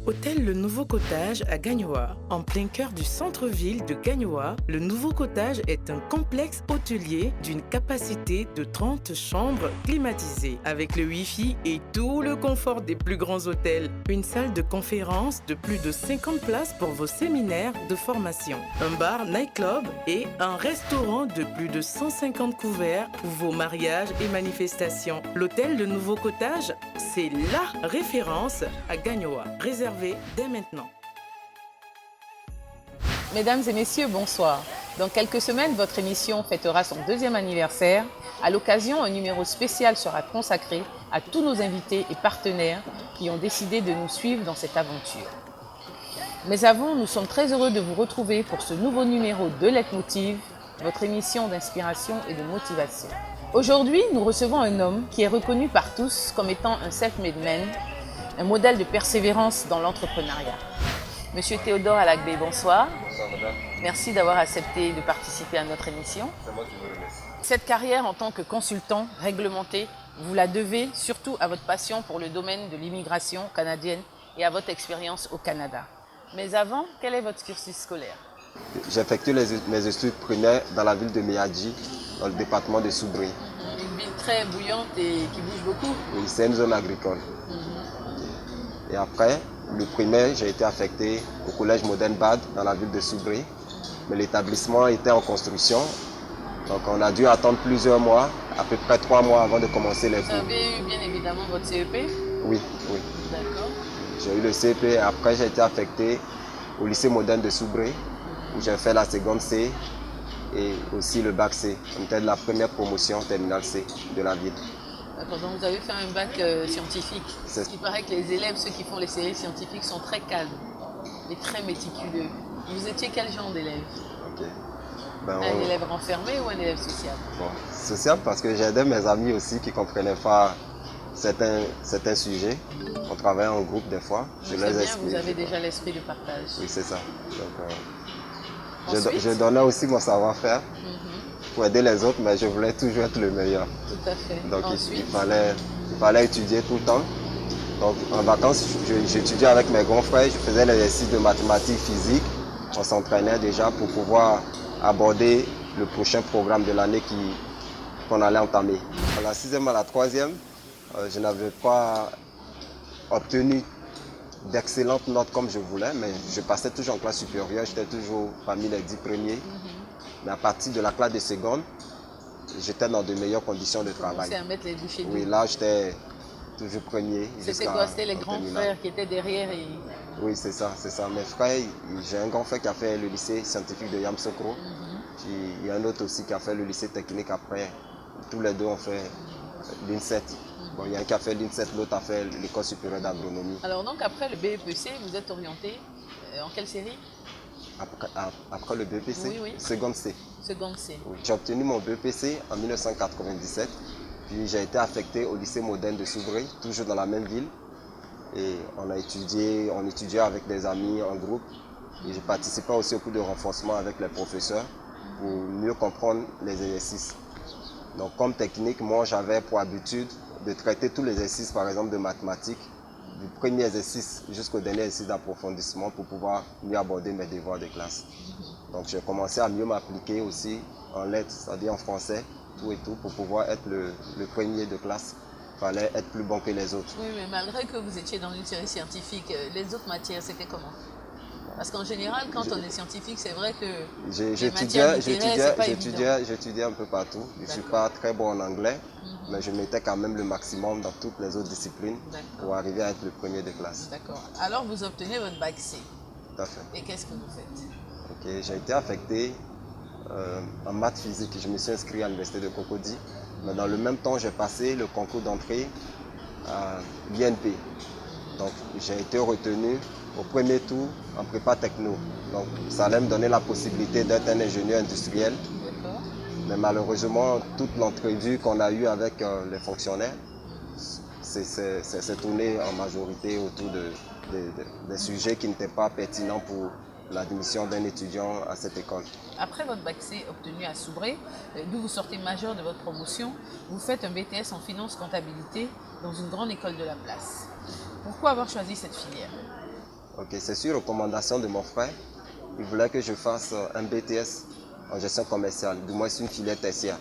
Hôtel Le Nouveau Cottage à Gagnoa. En plein cœur du centre-ville de Gagnoa, Le Nouveau Cottage est un complexe hôtelier d'une capacité de 30 chambres climatisées, avec le Wi-Fi et tout le confort des plus grands hôtels. Une salle de conférence de plus de 50 places pour vos séminaires de formation. Un bar nightclub et un restaurant de plus de 150 couverts pour vos mariages et manifestations. L'hôtel Le Nouveau Cottage, c'est la référence à Gagnoa. Réservé dès maintenant. Mesdames et messieurs, bonsoir. Dans quelques semaines, votre émission fêtera son 2e anniversaire. À l'occasion, un numéro spécial sera consacré à tous nos invités et partenaires qui ont décidé de nous suivre dans cette aventure. Mais avant, nous sommes très heureux de vous retrouver pour ce nouveau numéro de Leitmotiv, votre émission d'inspiration et de motivation. Aujourd'hui, nous recevons un homme qui est reconnu par tous comme étant un self-made man, un modèle de persévérance dans l'entrepreneuriat. Monsieur Théodore Alagbé, bonsoir. Bonsoir madame. Merci d'avoir accepté de participer à notre émission. C'est moi qui vous remercie. Cette carrière en tant que consultant réglementé, vous la devez surtout à votre passion pour le domaine de l'immigration canadienne et à votre expérience au Canada. Mais avant, quel est votre cursus scolaire? J'effectue mes études primaires dans la ville de Miyadji, dans le département de Soubri. Une ville très bouillante et qui bouge beaucoup. Oui, c'est une zone agricole. Et après, le primaire, j'ai été affecté au collège Modern Bad dans la ville de Soubri. Mais l'établissement était en construction. Donc on a dû attendre plusieurs mois, à peu près 3 mois avant de commencer les Vous cours. avez eu bien évidemment votre CEP? Oui, oui. D'accord. J'ai eu le CP et après j'ai été affecté au lycée moderne de Soubri où j'ai fait la seconde C et aussi le bac C. On était de la première promotion terminale C de la ville. D'accord, donc vous avez fait un bac scientifique. Il paraît que les élèves, ceux qui font les séries scientifiques, sont très calmes et très méticuleux. Vous étiez quel genre d'élève? Okay. Un élève renfermé ou un élève social? Bon, social parce que j'aidais mes amis aussi qui ne comprenaient pas certains sujets. On travaillait en groupe des fois. C'est bien, vous avez déjà l'esprit de partage. Oui, c'est ça. Donc, je donnais aussi mon savoir-faire pour aider les autres, mais je voulais toujours être le meilleur. Tout à fait. Donc il fallait étudier tout le temps. Donc en vacances, j'étudiais avec mes grands frères, je faisais l'exercice de mathématiques, physique. On s'entraînait déjà pour pouvoir aborder le prochain programme de l'année qu'on allait entamer. De la 6e à la 3e, je n'avais pas obtenu d'excellentes notes comme je voulais, mais je passais toujours en classe supérieure, j'étais toujours parmi les 10 premiers. Mais à partir de la classe de seconde, j'étais dans de meilleures conditions de travail. À mettre les bouchées doubles. Oui, là j'étais toujours premier. C'était quoi? C'était les grands frères qui étaient derrière et... Oui, c'est ça, c'est ça. Mes frères, j'ai un grand frère qui a fait le lycée scientifique de Yamoussoukro. Il y a un autre aussi qui a fait le lycée technique après. Tous les deux ont fait l'INSET. Bon, il y a un qui a fait l'INSET, l'autre a fait l'école supérieure d'agronomie. Alors donc après le BEPC, vous êtes orienté en quelle série? Après le BEPC, oui. Seconde C. Seconde C. Oui. J'ai obtenu mon BEPC en 1997. Puis j'ai été affecté au lycée moderne de Soubri, toujours dans la même ville. Et on étudiait avec des amis en groupe. Et j'ai participé aussi au cours de renforcement avec les professeurs pour mieux comprendre les exercices. Donc comme technique, moi j'avais pour habitude de traiter tous les exercices, par exemple de mathématiques, du premier exercice jusqu'au dernier exercice d'approfondissement pour pouvoir mieux aborder mes devoirs de classe. Donc j'ai commencé à mieux m'appliquer aussi en lettres, c'est-à-dire en français, tout et tout, pour pouvoir être le premier de classe. Il fallait être plus bon que les autres. Oui, mais malgré que vous étiez dans une série scientifique, les autres matières, c'était comment? Parce qu'en général, quand on est scientifique, c'est vrai que j'étudiais un peu partout. Je ne suis pas très bon en anglais, mais je mettais quand même le maximum dans toutes les autres disciplines pour arriver à être le premier de classe. D'accord. Alors, vous obtenez votre bac C. Tout à fait. Et qu'est-ce que vous faites? Ok, j'ai été affecté en maths physique. Je me suis inscrit à l'université de Cocody. Mais dans le même temps, j'ai passé le concours d'entrée à l'INP. Donc, j'ai été retenu au premier tour en prépa techno. Donc, ça allait me donner la possibilité d'être un ingénieur industriel. Mais malheureusement, toute l'entrevue qu'on a eue avec les fonctionnaires, c'est tourné en majorité autour des sujets qui n'étaient pas pertinents pour l'admission d'un étudiant à cette école. Après votre bac C obtenu à Soubri, d'où vous sortez majeur de votre promotion, vous faites un BTS en finance comptabilité dans une grande école de la place. Pourquoi avoir choisi cette filière? Ok, c'est sur recommandation de mon frère. Il voulait que je fasse un BTS en gestion commerciale, du moins une filière tertiaire.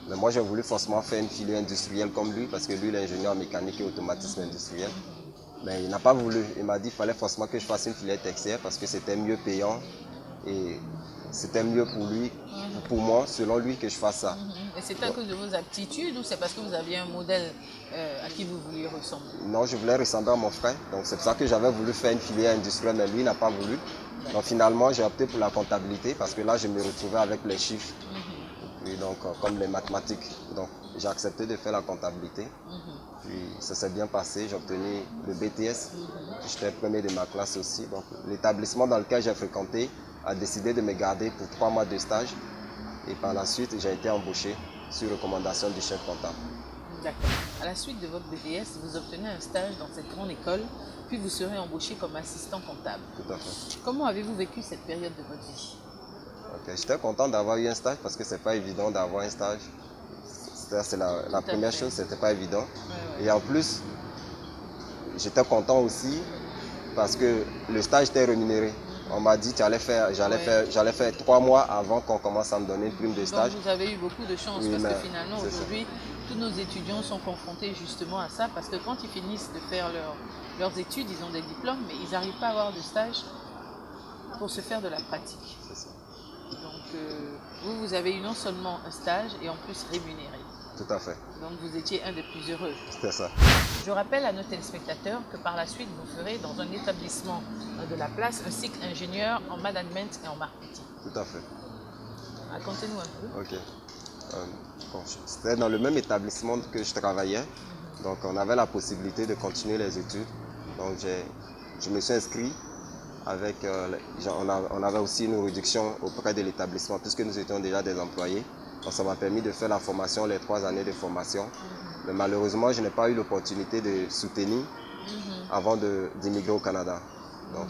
Mais moi, j'ai voulu forcément faire une filière industrielle comme lui, parce que lui, il est ingénieur en mécanique et automatisme industriel. Mais il n'a pas voulu. Il m'a dit qu'il fallait forcément que je fasse une filière tertiaire parce que c'était mieux payant et c'était mieux pour lui, pour moi, selon lui, que je fasse ça. Et c'est à cause de vos aptitudes ou c'est parce que vous aviez un modèle à qui vous vouliez ressembler? Non, je voulais ressembler à mon frère. Donc c'est pour ça que j'avais voulu faire une filière industrielle, mais lui n'a pas voulu. Donc finalement, j'ai opté pour la comptabilité parce que là, je me retrouvais avec les chiffres. Et donc, comme les mathématiques. Donc j'ai accepté de faire la comptabilité. Puis ça s'est bien passé, j'ai obtenu le BTS. J'étais premier de ma classe aussi. Donc l'établissement dans lequel j'ai fréquenté a décidé de me garder pour 3 mois de stage. Et par la suite, j'ai été embauché sur recommandation du chef comptable. D'accord. À la suite de votre BTS, vous obtenez un stage dans cette grande école, puis vous serez embauché comme assistant comptable. Tout à fait. Comment avez-vous vécu cette période de votre vie? Okay. J'étais content d'avoir eu un stage parce que c'est pas évident d'avoir un stage. C'est la première chose, c'était pas évident. Ouais. Et en plus, j'étais content aussi parce que le stage était rémunéré. On m'a dit que j'allais faire 3 mois avant qu'on commence à me donner une prime de stage. Donc vous avez eu beaucoup de chance parce que finalement aujourd'hui, tous nos étudiants sont confrontés justement à ça parce que quand ils finissent de faire leurs études, ils ont des diplômes, mais ils n'arrivent pas à avoir de stage pour se faire de la pratique. C'est ça. Donc vous avez eu non seulement un stage et en plus rémunéré. Tout à fait. Donc vous étiez un des plus heureux. C'était ça. Je rappelle à nos téléspectateurs que par la suite, vous ferez dans un établissement de la place un cycle ingénieur en management et en marketing. Tout à fait. Racontez-nous un peu. Ok. C'était dans le même établissement que je travaillais. Donc on avait la possibilité de continuer les études. Donc je me suis inscrit avec... on avait aussi une réduction auprès de l'établissement puisque nous étions déjà des employés. Donc ça m'a permis de faire la formation, les 3 années de formation. Mais malheureusement, je n'ai pas eu l'opportunité de soutenir avant d'immigrer au Canada. Donc.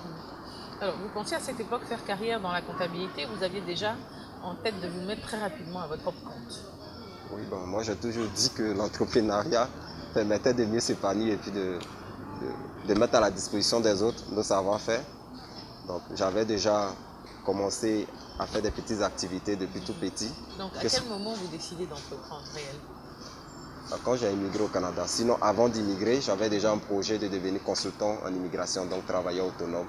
Alors, vous pensiez à cette époque faire carrière dans la comptabilité? Vous aviez déjà en tête de vous mettre très rapidement à votre propre compte? Oui, bon, moi j'ai toujours dit que l'entrepreneuriat permettait de mieux s'épanouir et puis de mettre à la disposition des autres nos savoir-faire. Donc j'avais déjà commencé à faire des petites activités depuis tout petit. Donc à quel moment vous décidez d'entreprendre réellement? Quand j'ai immigré au Canada. Sinon, avant d'immigrer, j'avais déjà un projet de devenir consultant en immigration, donc travailleur autonome.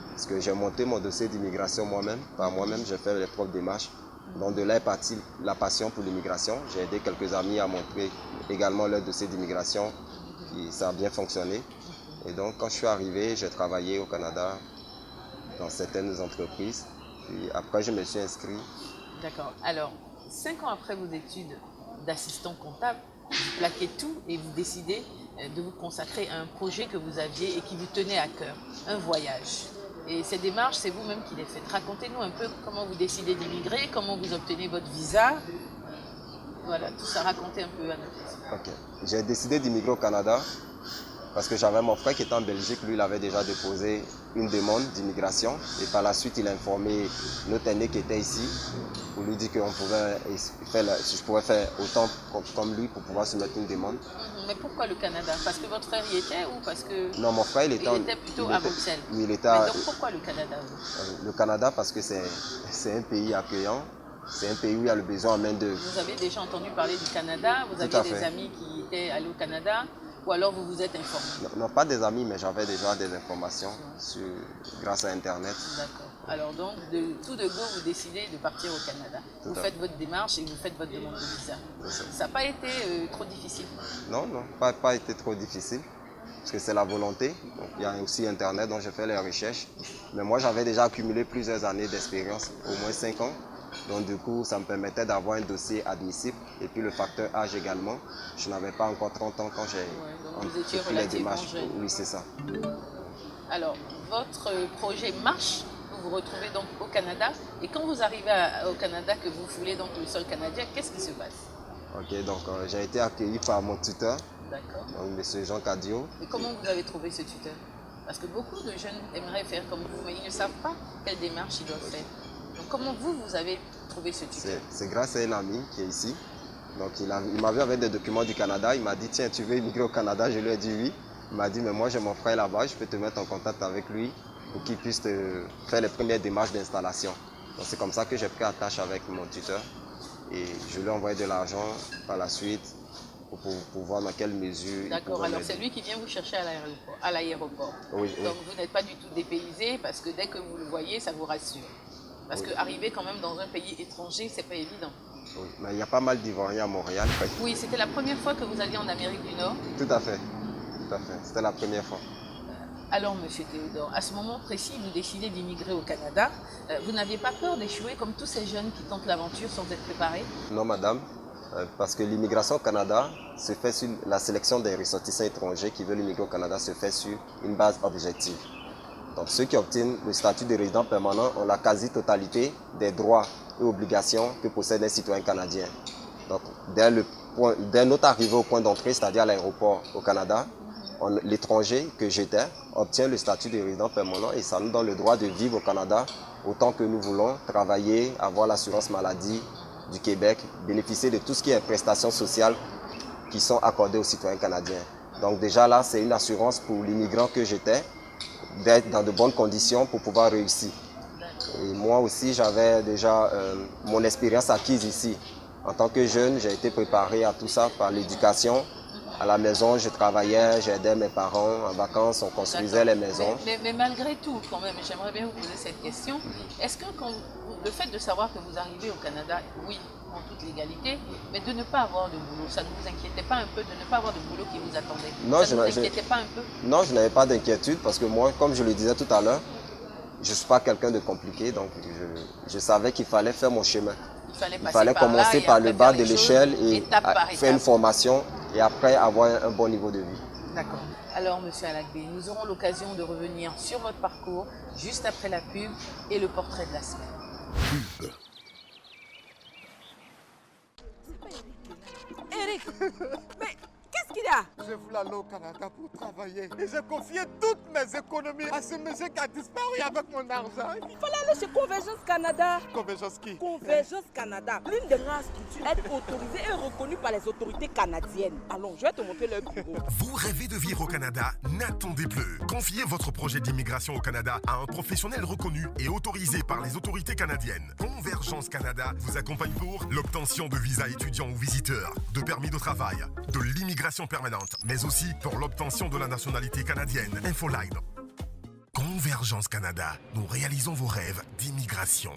Parce que j'ai monté mon dossier d'immigration moi-même. Par moi-même, j'ai fait les propres démarches. Donc de là est partie la passion pour l'immigration. J'ai aidé quelques amis à montrer également leur dossier d'immigration. Et ça a bien fonctionné. Et donc quand je suis arrivé, j'ai travaillé au Canada dans certaines entreprises. Puis après, je me suis inscrit. D'accord. Alors, 5 ans après vos études d'assistant comptable, vous plaquez tout et vous décidez de vous consacrer à un projet que vous aviez et qui vous tenait à cœur, un voyage. Et ces démarches, c'est vous-même qui les faites. Racontez-nous un peu comment vous décidez d'immigrer, comment vous obtenez votre visa. Voilà, tout ça, racontez un peu à nous. Ok. J'ai décidé d'immigrer au Canada parce que j'avais mon frère qui était en Belgique. Lui, il avait déjà déposé une demande d'immigration. Et par la suite, il a informé notre aîné qui était ici pour lui dire qu'on pouvait faire, si je pouvais faire autant comme lui pour pouvoir se mettre une demande. Mais pourquoi le Canada? Parce que votre frère y était ou parce que... Non, mon frère, il était plutôt à Bruxelles. Oui, il était Mais donc pourquoi le Canada? Le Canada, parce que c'est un pays accueillant. C'est un pays où il y a le besoin en main-d'œuvre. Vous avez déjà entendu parler du Canada? Vous aviez des amis qui étaient allés au Canada? Ou alors vous vous êtes informé? Non, pas des amis, mais j'avais déjà des informations grâce à Internet. D'accord. Alors donc, tout de go, vous décidez de partir au Canada. Vous faites votre démarche et vous faites votre demande de visa. Ça n'a pas été trop difficile? Non, pas été trop difficile. Parce que c'est la volonté. Donc, il y a aussi Internet, dont j'ai fait les recherches. Mais moi, j'avais déjà accumulé plusieurs années d'expérience, au moins 5 ans. Donc du coup, ça me permettait d'avoir un dossier admissible. Et puis le facteur âge également. Je n'avais pas encore 30 ans quand j'ai fait les démarches. Jeune. Oui, c'est ça. Alors, votre projet marche. Vous vous retrouvez donc au Canada. Et quand vous arrivez au Canada, que vous foulez donc le sol canadien, qu'est-ce qui se passe? Ok, donc j'ai été accueilli par mon tuteur. D'accord. Donc M. Jean Cadio. Et comment vous avez trouvé ce tuteur? Parce que beaucoup de jeunes aimeraient faire comme vous, mais ils ne savent pas quelle démarche ils doivent faire. Donc comment vous avez trouvé ce tuteur? C'est grâce à un ami qui est ici. Donc il m'a vu avec des documents du Canada. Il m'a dit, tiens, tu veux immigrer au Canada? Je lui ai dit oui. Il m'a dit, mais moi j'ai mon frère là-bas, je peux te mettre en contact avec lui pour qu'il puisse te faire les premières démarches d'installation. Donc c'est comme ça que j'ai pris attache avec mon tuteur et je lui ai envoyé de l'argent par la suite pour voir dans quelle mesure. D'accord, alors c'est lui qui vient vous chercher à l'aéroport. Oui, donc vous n'êtes pas du tout dépaysé parce que dès que vous le voyez, ça vous rassure. Parce qu'arriver quand même dans un pays étranger, c'est pas évident. Oui, mais il y a pas mal d'Ivoiriens à Montréal. Oui, c'était la première fois que vous alliez en Amérique du Nord? Tout à fait, c'était la première fois. Alors, Monsieur Théodore, à ce moment précis, vous décidez d'immigrer au Canada. Vous n'aviez pas peur d'échouer comme tous ces jeunes qui tentent l'aventure sans être préparés? Non, madame, parce que l'immigration au Canada se fait sur la sélection des ressortissants étrangers qui veulent immigrer au Canada se fait sur une base objective. Donc, ceux qui obtiennent le statut de résident permanent ont la quasi-totalité des droits et obligations que possède un citoyen canadien. Donc, dès notre arrivée au point d'entrée, c'est-à-dire à l'aéroport au Canada, l'étranger que j'étais obtient le statut de résident permanent et ça nous donne le droit de vivre au Canada autant que nous voulons, travailler, avoir l'assurance maladie du Québec, bénéficier de tout ce qui est prestations sociales qui sont accordées aux citoyens canadiens. Donc déjà là, c'est une assurance pour l'immigrant que j'étais d'être dans de bonnes conditions pour pouvoir réussir. Et moi aussi, j'avais déjà mon expérience acquise ici. En tant que jeune, j'ai été préparé à tout ça par l'éducation. À la maison, je travaillais, j'aidais mes parents. En vacances, on construisait les maisons. Mais malgré tout, quand même, j'aimerais bien vous poser cette question. Est-ce que le fait de savoir que vous arrivez au Canada, oui, en toute légalité, mais de ne pas avoir de boulot, ça ne vous inquiétait pas un peu de ne pas avoir de boulot qui vous attendait? Non, ça ne vous inquiétait pas un peu? Non, je n'avais pas d'inquiétude parce que moi, comme je le disais tout à l'heure, je ne suis pas quelqu'un de compliqué, donc je savais qu'il fallait faire mon chemin. Il fallait commencer par le bas de l'échelle et faire une formation et après avoir un bon niveau de vie. D'accord. Alors, Monsieur Alakbé, nous aurons l'occasion de revenir sur votre parcours juste après la pub et le portrait de la semaine. Pub. Eric, mais qu'est-ce qu'il y a? Je voulais aller au Canada pour travailler et j'ai confié toutes mes économies à ce monsieur qui a disparu avec mon argent. Il fallait aller chez Convergence Canada. Convergence qui? Convergence Canada. L'une des rares structures est autorisée et reconnue par les autorités canadiennes. Allons, je vais te montrer leur bureau. Vous rêvez de vivre au Canada? N'attendez plus. Confiez votre projet d'immigration au Canada à un professionnel reconnu et autorisé par les autorités canadiennes. Convergence Canada vous accompagne pour l'obtention de visas étudiants ou visiteurs, de permis de travail, de l'immigration permanente, mais aussi pour l'obtention de la nationalité canadienne. Infoline. Convergence Canada, nous réalisons vos rêves d'immigration.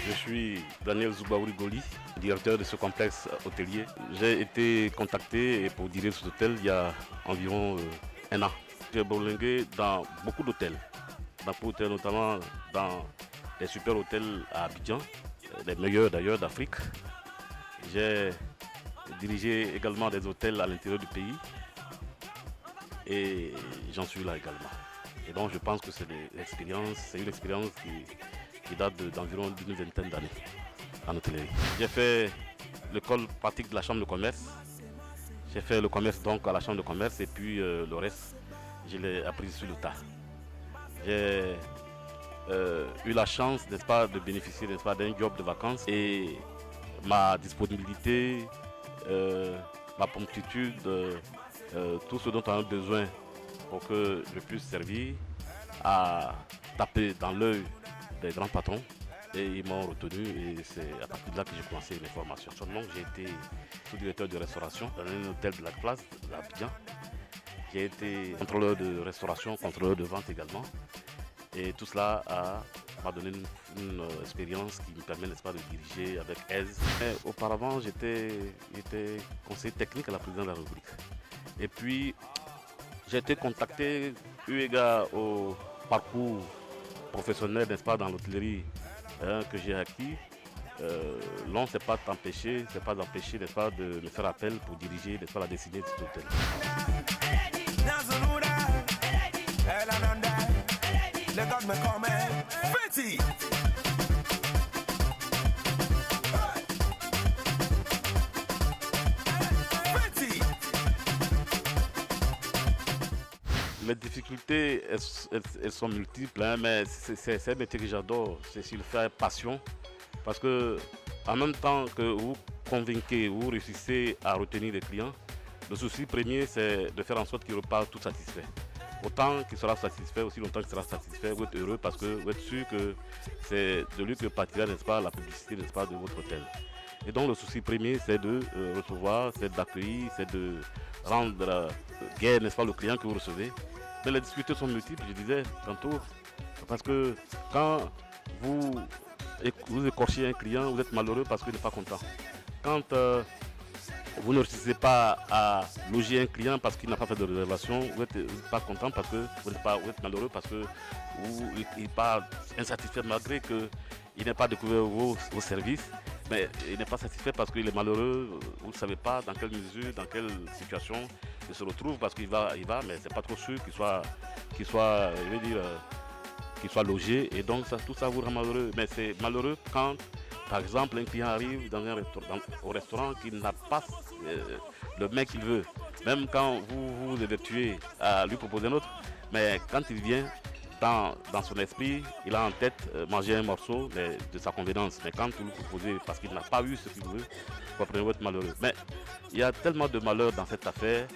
Je suis Daniel Zoubaouri Goli, directeur de ce complexe hôtelier. J'ai été contacté pour diriger cet hôtel il y a environ un an. J'ai bourlingué dans beaucoup d'hôtels, notamment dans des super hôtels à Abidjan, les meilleurs d'ailleurs d'Afrique. J'ai dirigé également des hôtels à l'intérieur du pays et j'en suis là également. Et donc je pense que c'est une expérience qui date d'environ d'une vingtaine d'années en hôtellerie. J'ai fait l'école pratique de la chambre de commerce. J'ai fait le commerce donc à la chambre de commerce et puis le reste, je l'ai appris sur le tas. J'ai eu la chance, n'est-ce pas, de bénéficier, n'est-ce pas, d'un job de vacances et ma disponibilité, ma promptitude, tout ce dont on a besoin pour que je puisse servir à taper dans l'œil des grands patrons et ils m'ont retenu et c'est à partir de là que j'ai commencé mes formations. Seulement j'ai été sous-directeur de restauration dans un hôtel de la place d'Abidjan. J'ai été contrôleur de restauration, contrôleur de vente également. Et tout cela m'a donné une expérience qui me permet, n'est-ce pas, de diriger avec aise. Mais auparavant, j'étais conseiller technique à la présidence de la République. Et puis, j'ai été contacté, eu égard au parcours professionnel, n'est-ce pas, dans l'hôtellerie que j'ai acquis. L'on ne s'est pas d'empêcher, n'est-ce pas, de me faire appel pour diriger, n'est-ce pas, la destinée de cet hôtel. Les difficultés, elles sont multiples, hein, mais c'est un métier que j'adore, c'est s'il fait passion, parce que en même temps que vous convainquez, vous réussissez à retenir les clients, le souci premier c'est de faire en sorte qu'ils repartent tout satisfaits. Autant qu'il sera satisfait, aussi longtemps qu'il sera satisfait, vous êtes heureux parce que vous êtes sûr que c'est de lui que partira, n'est-ce pas, la publicité, n'est-ce pas, de votre hôtel. Et donc le souci premier c'est de recevoir, c'est d'accueillir, c'est de rendre gai, n'est-ce pas, le client que vous recevez. Mais les difficultés sont multiples, je disais tantôt, parce que quand vous écorchez un client, vous êtes malheureux parce qu'il n'est pas content. Quand vous ne réussissez pas à loger un client parce qu'il n'a pas fait de réservation, vous n'êtes pas content parce que vous êtes malheureux parce que il n'est pas insatisfait malgré qu'il n'ait pas découvert vos services. Mais il n'est pas satisfait parce qu'il est malheureux, vous ne savez pas dans quelle mesure, dans quelle situation il se retrouve parce qu'il va, mais c'est pas trop sûr qu'il soit logé et donc tout ça vous rend malheureux. Mais c'est malheureux quand, par exemple, un client arrive au restaurant qu'il n'a pas le mec qu'il veut. Même quand vous vous évertuez à lui proposer un autre, mais quand il vient, dans son esprit, il a en tête manger un morceau de sa convenance. Mais quand vous le proposez parce qu'il n'a pas eu ce qu'il veut, vous comprenez, vous êtes malheureux. Mais il y a tellement de malheur dans cette affaire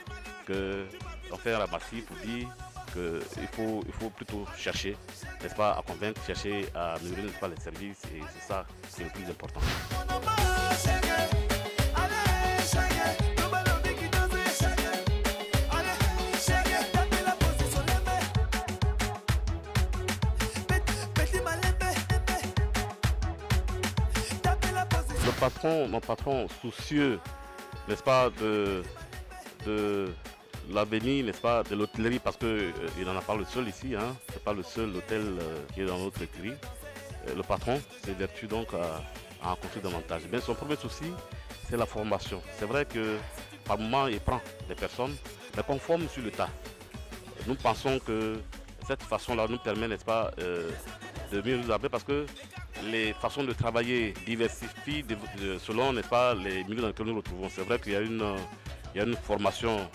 qu'on fait un ramassis pour dire qu'il faut plutôt chercher, n'est-ce pas, à convaincre, chercher à améliorer, n'est-ce pas, les services et c'est ça qui est le plus important. Mon patron soucieux, n'est-ce pas, de l'avenir, n'est-ce pas, de l'hôtellerie, parce qu'il n'en a pas le seul ici, hein, c'est pas le seul hôtel qui est dans notre hôtellerie. Le patron s'évertue donc à en construire davantage. Mais son premier souci, c'est la formation. C'est vrai que par moment, il prend des personnes, mais qu'on forme sur le tas. Nous pensons que cette façon-là nous permet, n'est-ce pas, de mieux nous appeler parce que les façons de travailler diversifient selon, n'est-ce pas, les milieux dans lesquels nous nous retrouvons. C'est vrai qu'il y a une formation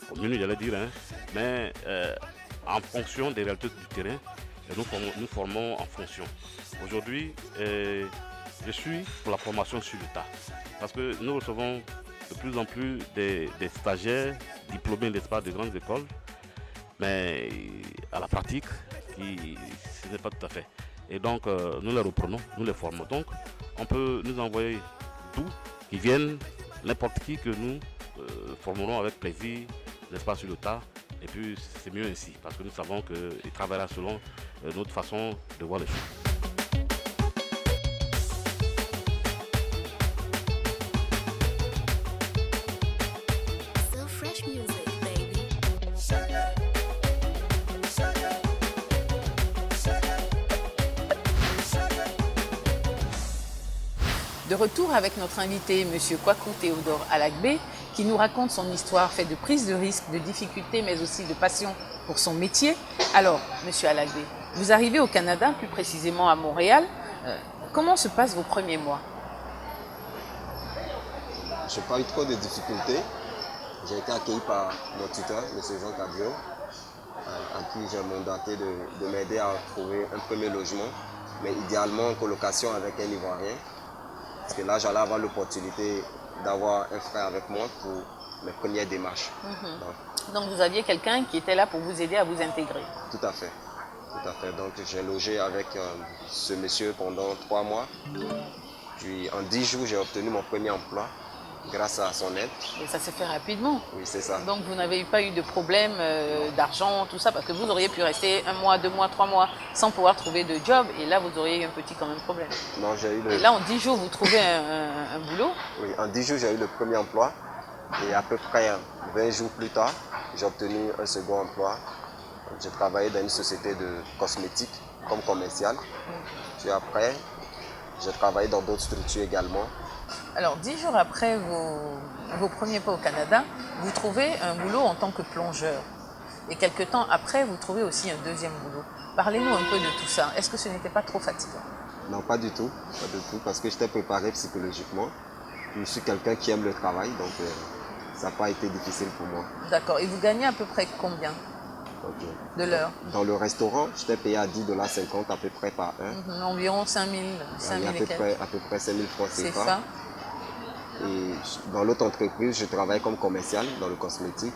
commune, j'allais dire, hein, mais en fonction des réalités du terrain, nous formons en fonction. Aujourd'hui, je suis pour la formation sur le tas parce que nous recevons de plus en plus des stagiaires diplômés, n'est-ce pas, de grandes écoles, mais à la pratique, ce n'est pas tout à fait. Et donc, nous les reprenons, nous les formons. Donc, on peut nous envoyer d'où ils viennent, n'importe qui que nous formerons avec plaisir, n'est-ce pas, sur le tas. Et puis, c'est mieux ainsi, parce que nous savons qu'ils travailleront selon notre façon de voir les choses. De retour avec notre invité, M. Kwaku Théodore Alagbe, qui nous raconte son histoire, fait de prise de risque, de difficultés, mais aussi de passion pour son métier. Alors, Monsieur Alagbé, vous arrivez au Canada, plus précisément à Montréal. Comment se passent vos premiers mois? Je n'ai pas eu trop de difficultés. J'ai été accueilli par mon tuteur, M. Jean Cabrio, à qui j'ai mandaté de m'aider à trouver un premier logement, mais idéalement en colocation avec un Ivoirien. Parce que là, j'allais avoir l'opportunité d'avoir un frère avec moi pour mes premières démarches. Donc vous aviez quelqu'un qui était là pour vous aider à vous intégrer? Tout à fait. Tout à fait. Donc j'ai logé avec ce monsieur pendant 3 mois. Puis en 10 jours, j'ai obtenu mon premier emploi grâce à son aide. Et ça s'est fait rapidement? Oui, c'est ça. Donc vous n'avez pas eu de problème d'argent, tout ça, parce que vous auriez pu rester 1 mois, 2 mois, 3 mois sans pouvoir trouver de job, et là vous auriez eu un petit quand même problème. Non, j'ai eu le... Et là en 10 jours vous trouvez un boulot? Oui, en 10 jours j'ai eu le premier emploi, et à peu près 20 jours plus tard, j'ai obtenu un second emploi. J'ai travaillé dans une société de cosmétiques comme commercial. Puis après, j'ai travaillé dans d'autres structures également. Alors, 10 jours après vos premiers pas au Canada, vous trouvez un boulot en tant que plongeur. Et quelques temps après, vous trouvez aussi un deuxième boulot. Parlez-nous un peu de tout ça. Est-ce que ce n'était pas trop fatigant? Non, pas du tout, parce que j'étais préparé psychologiquement. Je suis quelqu'un qui aime le travail, donc ça n'a pas été difficile pour moi. D'accord. Et vous gagnez à peu près combien de l'heure? Dans le restaurant, j'étais payé à 10,50 $ à peu près par heure. Environ 5 000 à peu près 5 000 francs c'est CFA. ça. Et dans l'autre entreprise, je travaille comme commercial dans le cosmétique.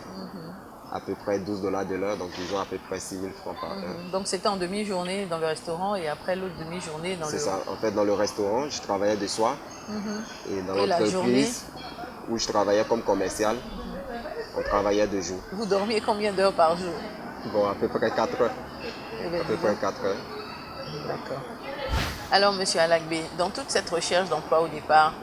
À peu près 12 $ de l'heure, donc disons à peu près 6 000 francs par heure. Donc c'était en demi-journée dans le restaurant et après l'autre demi-journée dans le... C'est ça. En fait, dans le restaurant, je travaillais de soir. Et dans l'entreprise où je travaillais comme commercial, on travaillait de jour. Vous dormiez combien d'heures par jour? Bon, à peu près 4 heures. À peu près 4 heures. D'accord. Alors, Monsieur Alagbé, dans toute cette recherche d'emploi au départ,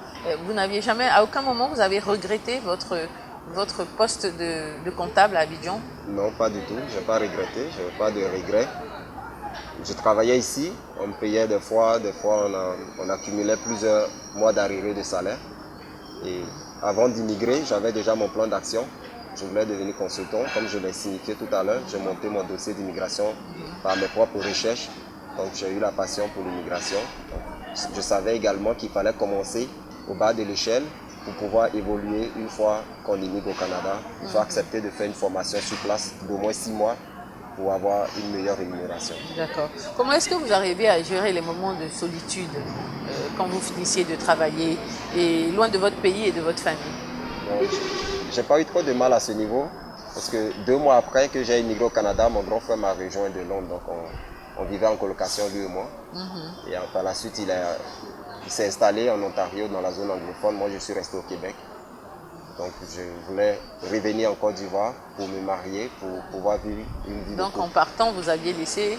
vous n'aviez jamais, à aucun moment, vous avez regretté votre poste de comptable à Abidjan? Non, pas du tout. Je n'ai pas regretté. Je n'ai pas de regrets. Je travaillais ici. On me payait des fois on accumulait plusieurs mois d'arrivée de salaire. Et avant d'immigrer, j'avais déjà mon plan d'action. Je voulais devenir consultant. Comme je l'ai signifié tout à l'heure, j'ai monté mon dossier d'immigration par mes propres recherches. Donc j'ai eu la passion pour l'immigration. Je savais également qu'il fallait commencer au bas de l'échelle pour pouvoir évoluer une fois qu'on immigre au Canada. Il faut accepter de faire une formation sur place d'au moins 6 mois pour avoir une meilleure rémunération. D'accord. Comment est-ce que vous arrivez à gérer les moments de solitude quand vous finissiez de travailler et loin de votre pays et de votre famille? J'ai pas eu trop de mal à ce niveau parce que 2 mois après que j'ai immigré au Canada, mon grand frère m'a rejoint de Londres. Donc on vivait en colocation lui et moi. Et par la suite, il s'est installé en Ontario dans la zone anglophone. Moi, je suis resté au Québec. Donc je voulais revenir en Côte d'Ivoire pour me marier, pour pouvoir vivre une vie de couple. Donc en partant, vous aviez laissé...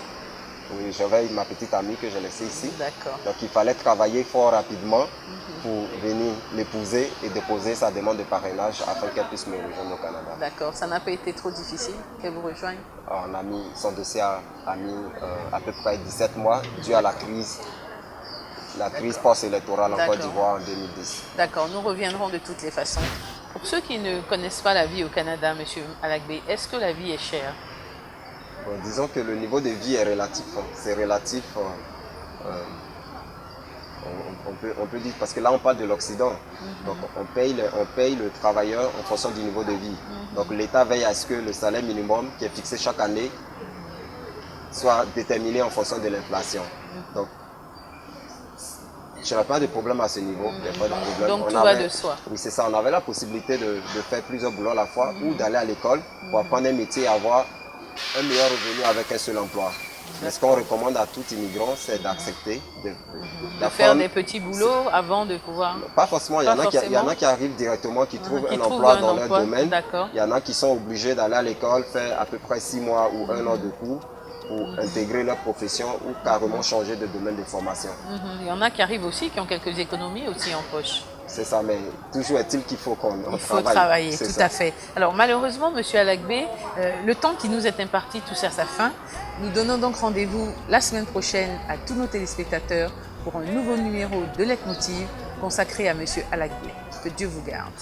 Oui, j'avais ma petite amie que j'ai laissée ici. D'accord. Donc il fallait travailler fort rapidement pour venir l'épouser et déposer sa demande de parrainage afin qu'elle puisse me rejoindre au Canada. D'accord. Ça n'a pas été trop difficile qu'elle vous rejoigne? On a mis, son dossier a mis à peu près 17 mois dû à la crise post-électorale en Côte d'Ivoire en 2010. D'accord, nous reviendrons de toutes les façons. Pour ceux qui ne connaissent pas la vie au Canada, Monsieur Alagbé, est-ce que la vie est chère? Bon, disons que le niveau de vie est relatif. C'est relatif, on peut dire, parce que là on parle de l'Occident. Donc on paye le travailleur en fonction du niveau de vie. Donc l'État veille à ce que le salaire minimum qui est fixé chaque année soit déterminé en fonction de l'inflation. Donc je n'avais pas de problème à ce niveau. Donc tout va de soi. Oui, c'est ça. On avait la possibilité de faire plusieurs boulots à la fois ou d'aller à l'école pour apprendre un métier et avoir un meilleur revenu avec un seul emploi. Mais ce qu'on recommande à tout immigrant, c'est d'accepter de faire des petits boulots avant de pouvoir... Pas forcément. Il y en a qui arrivent directement, qui trouvent un emploi dans leur domaine. Il y en a qui sont obligés d'aller à l'école, faire à peu près 6 mois ou 1 an de cours pour intégrer leur profession ou carrément changer de domaine de formation. Il y en a qui arrivent aussi, qui ont quelques économies aussi en poche. C'est ça, mais toujours est-il qu'il faut qu'on travaille. Il faut travailler, tout à fait. Alors malheureusement, Monsieur Alagbé, le temps qui nous est imparti touche à sa fin. Nous donnons donc rendez-vous la semaine prochaine à tous nos téléspectateurs pour un nouveau numéro de Leitmotiv consacré à Monsieur Alagbé. Que Dieu vous garde.